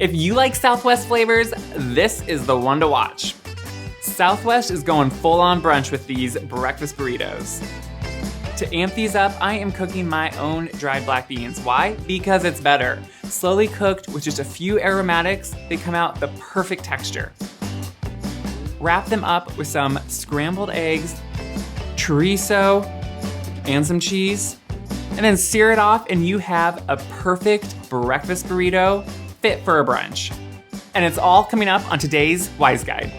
If you like Southwest flavors, this is the one to watch. Southwest is going full on brunch with these breakfast burritos. To amp these up, I am cooking my own dried black beans. Why? Because it's better. Slowly cooked with just a few aromatics, they come out the perfect texture. Wrap them up with some scrambled eggs, chorizo, and some cheese, and then sear it off and you have a perfect breakfast burrito fit for a brunch. And it's all coming up on today's Wise Guide.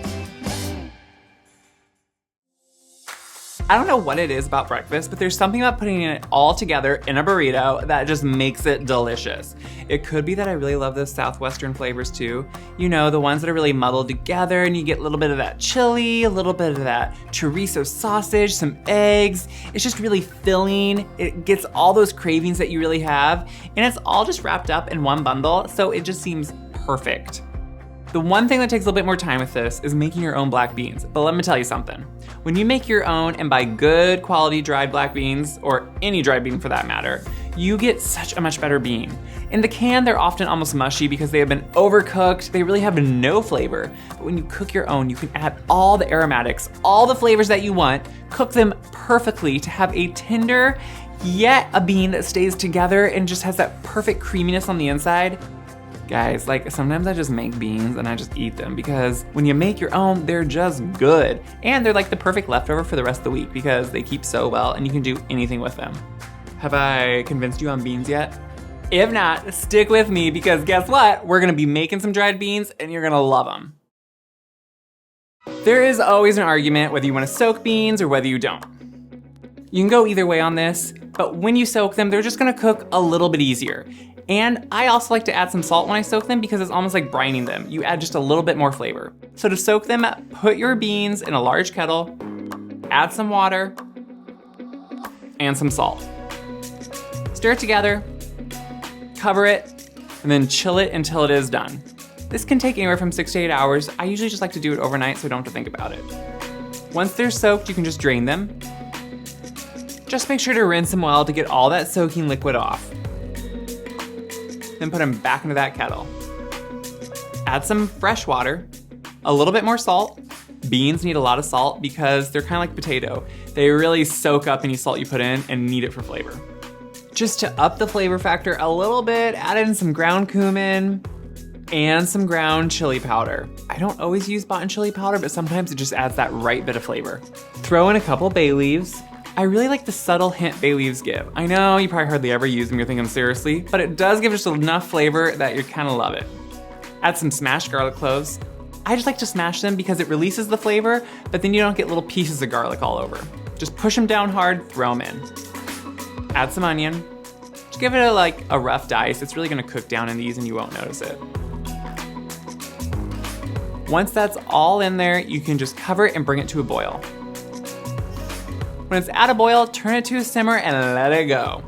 I don't know what it is about breakfast, but there's something about putting it all together in a burrito that just makes it delicious. It could be that I really love those Southwestern flavors too. You know, the ones that are really muddled together and you get a little bit of that chili, a little bit of that chorizo sausage, some eggs. It's just really filling. It gets all those cravings that you really have, and it's all just wrapped up in one bundle, so it just seems perfect. The one thing that takes a little bit more time with this is making your own black beans, but let me tell you something. When you make your own and buy good quality dried black beans, or any dried bean for that matter, you get such a much better bean. In the can, they're often almost mushy because they have been overcooked, they really have no flavor. But when you cook your own, you can add all the aromatics, all the flavors that you want, cook them perfectly to have a tender, yet a bean that stays together and just has that perfect creaminess on the inside. Guys, like sometimes I just make beans and I just eat them because when you make your own, they're just good. And they're like the perfect leftover for the rest of the week because they keep so well and you can do anything with them. Have I convinced you on beans yet? If not, stick with me because guess what? We're gonna be making some dried beans and you're gonna love them. There is always an argument whether you wanna soak beans or whether you don't. You can go either way on this, but when you soak them, they're just gonna cook a little bit easier. And I also like to add some salt when I soak them because it's almost like brining them. You add just a little bit more flavor. So to soak them, put your beans in a large kettle, add some water, and some salt. Stir it together, cover it, and then chill it until it is done. This can take anywhere from 6 to 8 hours. I usually just like to do it overnight so I don't have to think about it. Once they're soaked, you can just drain them. Just make sure to rinse them well to get all that soaking liquid off. Then put them back into that kettle. Add some fresh water, a little bit more salt. Beans need a lot of salt because they're kind of like potato. They really soak up any salt you put in and need it for flavor. Just to up the flavor factor a little bit, add in some ground cumin and some ground chili powder. I don't always use bought-in chili powder, but sometimes it just adds that right bit of flavor. Throw in a couple bay leaves. I really like the subtle hint bay leaves give. I know you probably hardly ever use them, you're thinking seriously, but it does give just enough flavor that you kind of love it. Add some smashed garlic cloves. I just like to smash them because it releases the flavor, but then you don't get little pieces of garlic all over. Just push them down hard, throw them in. Add some onion. Just give it a rough dice. It's really gonna cook down in these and you won't notice it. Once that's all in there, you can just cover it and bring it to a boil. When it's at a boil, turn it to a simmer and let it go.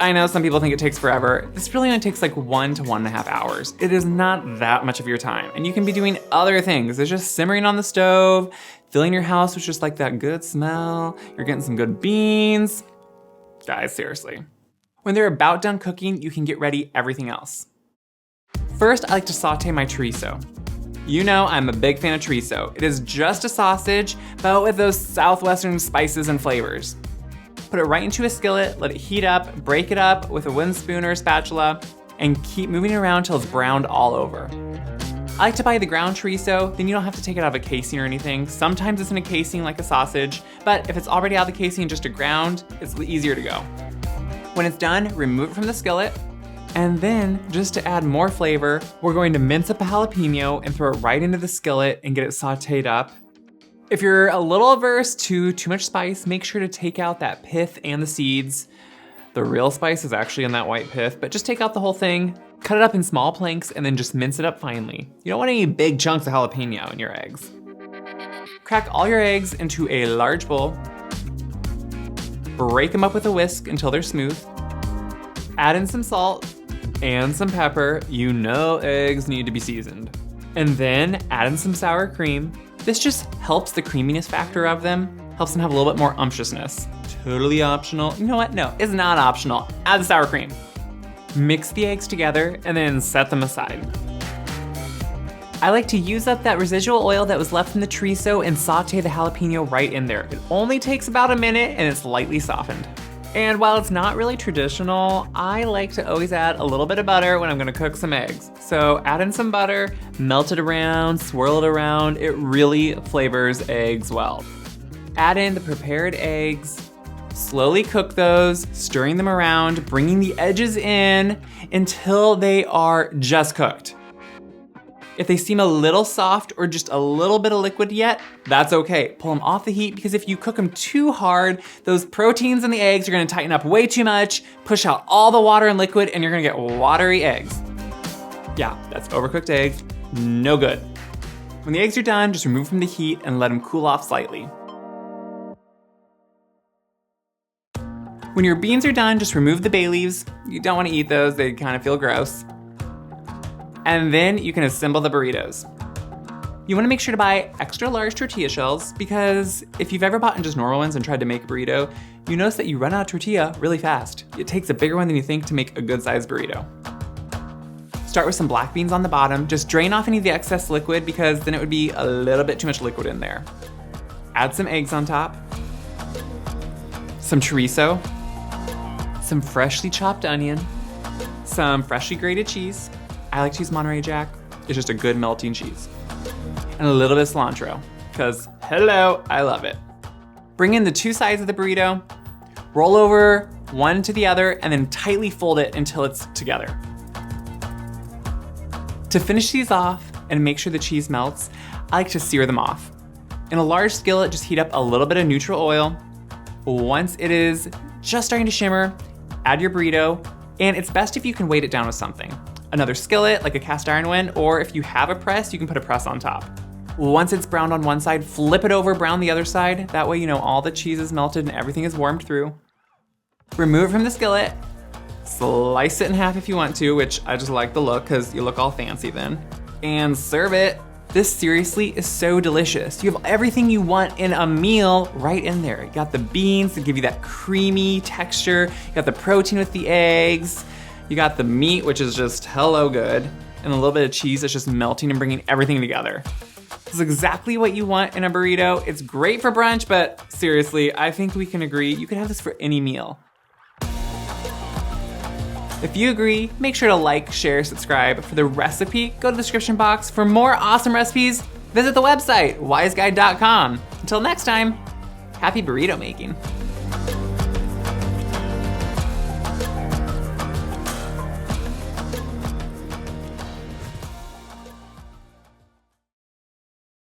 I know some people think it takes forever. This really only takes like 1 to 1.5 hours. It is not that much of your time, and you can be doing other things. It's just simmering on the stove, filling your house with just like that good smell. You're getting some good beans. Guys, seriously. When they're about done cooking, you can get ready everything else. First, I like to saute my chorizo. You know I'm a big fan of chorizo. It is just a sausage, but with those Southwestern spices and flavors. Put it right into a skillet, let it heat up, break it up with a wooden spoon or a spatula, and keep moving it around till it's browned all over. I like to buy the ground chorizo, then you don't have to take it out of a casing or anything. Sometimes it's in a casing like a sausage, but if it's already out of the casing and just a ground, it's easier to go. When it's done, remove it from the skillet, and then, just to add more flavor, we're going to mince up a jalapeno and throw it right into the skillet and get it sauteed up. If you're a little averse to too much spice, make sure to take out that pith and the seeds. The real spice is actually in that white pith, but just take out the whole thing, cut it up in small planks, and then just mince it up finely. You don't want any big chunks of jalapeno in your eggs. Crack all your eggs into a large bowl. Break them up with a whisk until they're smooth. Add in some salt and some pepper. You know eggs need to be seasoned. And then add in some sour cream. This just helps the creaminess factor of them, helps them have a little bit more umptiousness. Totally optional. You know what? No, it's not optional. Add the sour cream. Mix the eggs together and then set them aside. I like to use up that residual oil that was left from the chorizo and saute the jalapeno right in there. It only takes about a minute and it's lightly softened. And while it's not really traditional, I like to always add a little bit of butter when I'm gonna cook some eggs. So add in some butter, melt it around, swirl it around. It really flavors eggs well. Add in the prepared eggs, slowly cook those, stirring them around, bringing the edges in until they are just cooked. If they seem a little soft or just a little bit of liquid yet, that's okay. Pull them off the heat because if you cook them too hard, those proteins in the eggs are gonna tighten up way too much, push out all the water and liquid, and you're gonna get watery eggs. Yeah, that's overcooked eggs, no good. When the eggs are done, just remove from the heat and let them cool off slightly. When your beans are done, just remove the bay leaves. You don't wanna eat those, they kind of feel gross. And then you can assemble the burritos. You wanna make sure to buy extra large tortilla shells because if you've ever bought in just normal ones and tried to make a burrito, you notice that you run out of tortilla really fast. It takes a bigger one than you think to make a good sized burrito. Start with some black beans on the bottom. Just drain off any of the excess liquid because then it would be a little bit too much liquid in there. Add some eggs on top, some chorizo, some freshly chopped onion, some freshly grated cheese. I like to use Monterey Jack. It's just a good melting cheese. And a little bit of cilantro, because hello, I love it. Bring in the two sides of the burrito, roll over one to the other, and then tightly fold it until it's together. To finish these off and make sure the cheese melts, I like to sear them off. In a large skillet, just heat up a little bit of neutral oil. Once it is just starting to shimmer, add your burrito, and it's best if you can weight it down with something. Another skillet, like a cast iron one, or if you have a press, you can put a press on top. Once it's browned on one side, flip it over, brown the other side. That way you know all the cheese is melted and everything is warmed through. Remove it from the skillet, slice it in half if you want to, which I just like the look because you look all fancy then, and serve it. This seriously is so delicious. You have everything you want in a meal right in there. You got the beans to give you that creamy texture. You got the protein with the eggs. You got the meat, which is just hello good, and a little bit of cheese that's just melting and bringing everything together. This is exactly what you want in a burrito. It's great for brunch, but seriously, I think we can agree you could have this for any meal. If you agree, make sure to like, share, subscribe. For the recipe, go to the description box. For more awesome recipes, visit the website, wiseguide.com. Until next time, happy burrito making.